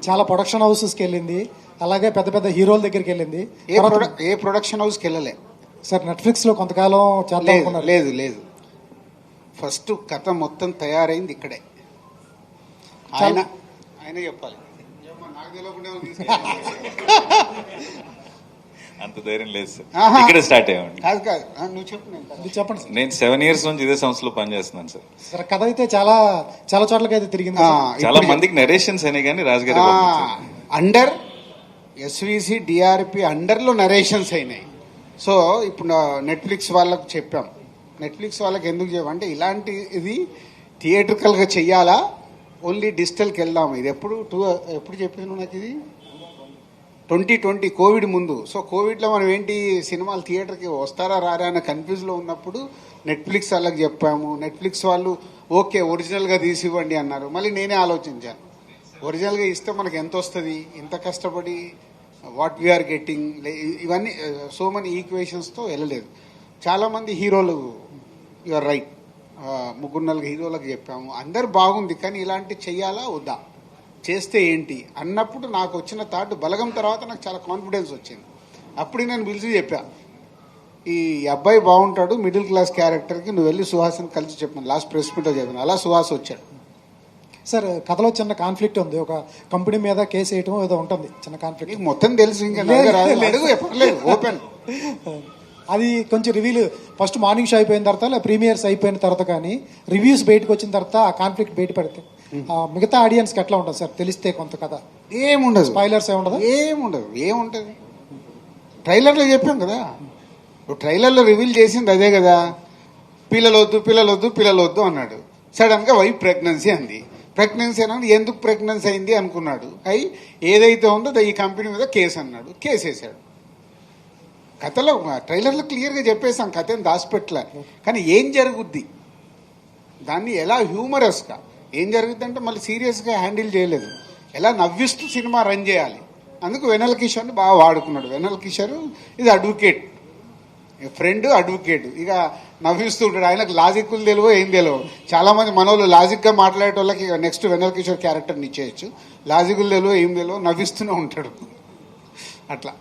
చాలా ప్రొడక్షన్ హౌసెస్కి వెళ్ళింది, అలాగే పెద్ద పెద్ద హీరోల దగ్గరికి వెళ్ళింది. ఏ ప్రొడక్షన్ హౌస్కి వెళ్ళలే సార్ నెట్ఫ్లిక్స్ లో కొంతకాలం చేద్దాం అనుకున్నారు. లేదు లేదు, ఫస్ట్ కథ మొత్తం తయారైంది ఇక్కడే. ఆయన ఆయన చెప్పాలి, నాకు తెలియకుండా అంత ధైర్యం లేదు సార్. ఇక్కడ స్టార్ట్ అయ్యామండి. కాదు కాదు, నువ్వు చెప్పు. మీరు చెప్పండి సార్. నేను 7 years నుంచి ఇదే సంస్థలో పనిచేస్తున్నాను సార్. సార్ కథ అయితే చాలా చాలా చోట్లకి అయితే తిరిగింది. చాలా మందికి నరేషన్స్ అయినాయి కానీ రాజుగారి అండర్ ఎస్విసి డిఆర్పి అండర్లో నరేషన్స్ అయినాయి. సో ఇప్పుడు నెట్ఫ్లిక్స్ వాళ్ళకు చెప్పాం. నెట్ఫ్లిక్స్ వాళ్ళకి ఎందుకు చెప్పామంటే ఇలాంటి ఇది థియేట్రికల్గా చెయ్యాలా, ఓన్లీ డిజిటల్కి వెళ్దాము. ఇది ఎప్పుడు చెప్పాను నాకు, ఇది 2020 కోవిడ్ ముందు. సో కోవిడ్లో మనం ఏంటి సినిమాలు థియేటర్కి వస్తారా రారా అన్న కన్ఫ్యూజ్లో ఉన్నప్పుడు నెట్ఫ్లిక్స్ వాళ్ళకి చెప్పాము. నెట్ఫ్లిక్స్ వాళ్ళు ఓకే ఒరిజినల్గా తీసి ఇవ్వండి అన్నారు. మళ్ళీ నేనే ఆలోచించాను, ఒరిజినల్గా ఇస్తే మనకు ఎంత వస్తుంది, ఇంత కష్టపడి వాట్ వీఆర్ గెట్టింగ్, ఇవన్నీ సో మెనీ ఈక్వేషన్స్తో వెళ్ళలేదు. చాలామంది హీరోలు, యూఆర్ రైట్, 3-4 హీరోలకు చెప్పాము. అందరు బాగుంది కానీ ఇలాంటి చెయ్యాలా వద్దా, చేస్తే ఏంటి అన్నప్పుడు నాకు వచ్చిన థాట్ బలగం తర్వాత నాకు చాలా కాన్ఫిడెన్స్ వచ్చింది. అప్పుడు నేను పిలిచి చెప్పా, ఈ అబ్బాయి బాగుంటాడు, మిడిల్ క్లాస్ క్యారెక్టర్కి, నువ్వు వెళ్ళి సుహాస్ని కలిసి చెప్పాను. లాస్ట్ ప్రెస్ మీట్లో చెప్పాను. అలా సుహాస్ వచ్చాడు. సార్ కథలో చిన్న కాన్ఫ్లిక్ట్ ఉంది, ఒక కంపెనీ మీద కేసు వేయటం ఏదో ఉంటుంది, చిన్న కాన్ఫ్లిక్ట్. మొత్తం తెలుసు, ఇంకా చెప్పలేదు, ఓపెన్. అది కొంచెం రివ్యూలు ఫస్ట్ మార్నింగ్ షో అయిపోయిన తర్వాత, ప్రీమియర్స్ అయిపోయిన తర్వాత కానీ రివ్యూస్ బయటకు వచ్చిన తర్వాత ఆ కాన్ఫ్లిక్ట్ బయట పడితే మిగతా ఆడియన్స్కి ఎట్లా ఉంటుంది సార్, తెలిస్తే కొంత కథ? ఏముండదు, స్పాయిలర్స్ ఏముండదు. ఏముంటుంది, ట్రైలర్లో చెప్పాం కదా. ఇప్పుడు ట్రైలర్లో రివీల్ చేసింది అదే కదా, పిల్లలొద్దు అన్నాడు. సడన్గా వైఫ్ ప్రెగ్నెన్సీ అంది. ప్రెగ్నెన్సీ అన్నాడు, ఎందుకు ప్రెగ్నెన్సీ అయింది అనుకున్నాడు. ఏదైతే ఉందో ఈ కంపెనీ మీద కేసు అన్నాడు, కేసు వేసాడు. కథలో ట్రైలర్లో క్లియర్గా చెప్పేసాం, కథ ఏం దాచిపెట్టలే. కానీ ఏం జరుగుద్ది, దాన్ని ఎలా హ్యూమరస్గా ఏం జరుగుద్ది అంటే మళ్ళీ సీరియస్గా హ్యాండిల్ చేయలేదు, ఎలా నవ్విస్తూ సినిమా రన్ చేయాలి. అందుకు వెన్నెల కిషోర్ని బాగా వాడుకున్నాడు. వెన్నెల కిషోర్ ఇది అడ్వకేట్, ఫ్రెండ్ అడ్వకేట్, ఇక నవ్విస్తూ ఉంటాడు. ఆయనకు లాజిక్లు తెలియవు, ఏం తెలియవు. చాలామంది మనోళ్ళు లాజిక్గా మాట్లాడే వాళ్ళకి నెక్స్ట్ వెన్నెల కిషోర్ క్యారెక్టర్ని ఇచ్చేయచ్చు. లాజిక్లు తెలియవు, ఏం తెలియవు, నవ్విస్తూనే ఉంటాడు అట్లా.